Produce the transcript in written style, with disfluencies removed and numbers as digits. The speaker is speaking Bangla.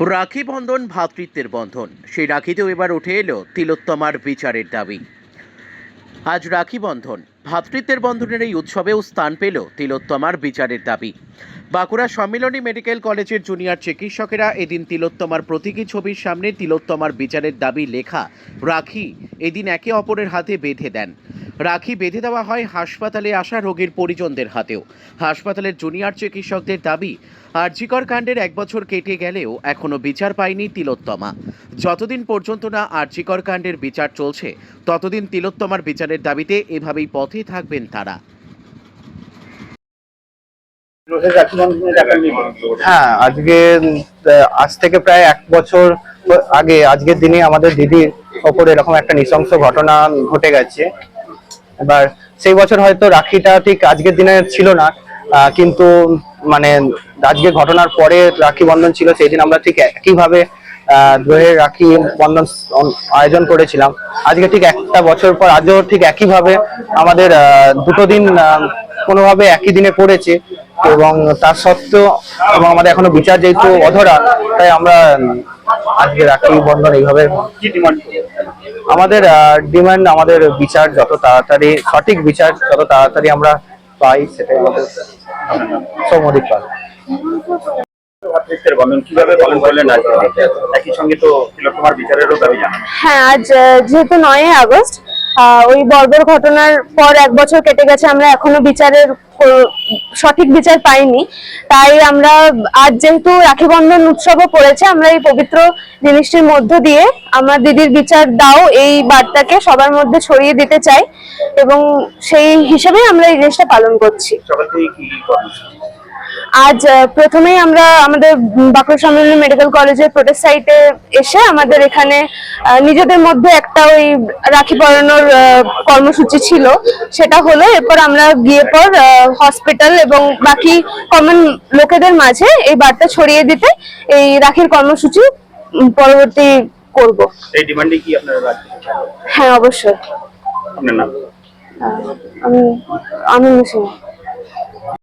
রাখি বন্ধন ভ্রাতৃত্বের বন্ধন, সেই রাখিতেও এবার উঠে এলো তিলোত্তমার বিচারের দাবি। আজ রাখি বন্ধন, ভ্রাতৃত্বের বন্ধনের এই উৎসবেও স্থান পেল তিলোত্তমার বিচারের দাবি। বাঁকুড়া সম্মিলনী মেডিকেল কলেজের জুনিয়র চিকিৎসকেরা এদিন তিলোত্তমার প্রতীকী ছবির সামনে তিলোত্তমার বিচারের দাবি লেখা রাখি এদিন একে অপরের হাতে বেঁধে দেন। রাখি বেঁধে দেওয়া হয় হাসপাতালে আসা রোগীর পরিজনদের হাতেও। হাসপাতালের জুনিয়র চিকিৎসকদের দাবি, আরজিকর কাণ্ডের 1 বছর কেটে গেলেও এখনও বিচার পায়নি তিলোত্তমা। যতদিন পর্যন্ত না আরজিকর কাণ্ডের বিচার চলছে, ততদিন তিলোত্তমার বিচারের দাবিতে এভাবেই পথে থাকবেন তারা। হ্যাঁ, আজ থেকে প্রায় 1 বছর আগে আজকের দিনে আমাদের দিদির ওপর এরকম একটা নৃশংস ঘটনা ঘটে গেছে। এবার সেই বছর হয়তো রাখিটা ঠিক আজকের দিনে ছিল না, কিন্তু মানে আজকে ঘটনার পরে রাখি বন্ধন ছিল। সেই দিন আমরা ঠিক একইভাবে দ্রোহের রাখি বন্ধন আয়োজন করেছিলাম। আজকে ঠিক 1 বছর পর আজও ঠিক একইভাবে আমাদের দুটো দিন কোনোভাবে একই দিনে পড়েছে, এবং তার সত্ত্বেও এবং আমাদের এখনো বিচার যেহেতু অধরা, তাই আমরা আজকে রাখি বন্ধন এইভাবে আমাদের ডিমান্ড, আমাদের বিচার যত তাড়াতাড়ি, সঠিক বিচার যত তাড়াতাড়ি আমরা পাই, সেটাই আমাদের সৌমদিক পাল। হ্যাঁ, আজ যেহেতু 9 আগস্ট, ওই বর্বর ঘটনার পর 1 বছর কেটে গেছে, আমরা এখনো বিচারের সঠিক বিচার পাইনি। তাই আমরা আজ যেহেতু রাখি বন্ধন উৎসবও পড়েছে, আমরা এই পবিত্র জিনিসটির মধ্য দিয়ে আমার দিদির বিচার দাও এই বার্তাকে সবার মধ্যে ছড়িয়ে দিতে চাই, এবং সেই হিসেবেই আমরা এই জিনিসটা পালন করছি। আজ প্রথমেই আমরা আমাদের বাঁকুড়া সম্মিলনী মেডিকেল কলেজের প্রোটেস্ট সাইটে এসে আমাদের এখানে নিজেদের মধ্যে একটা ওই রাখি পরানোর কর্মসূচি ছিল, সেটা হলো। এরপর আমরা গিয়ে পর হসপিটাল এবং বাকি কমন লোকেদের মাঝে এই বার্তা ছড়িয়ে দিতে এই রাখির কর্মসূচি পরবর্তী করব। এই ডিমান্ডে কি আপনারা রাখছেন? হ্যাঁ, অবশ্যই। আপনার নাম? আমি মুসলিম।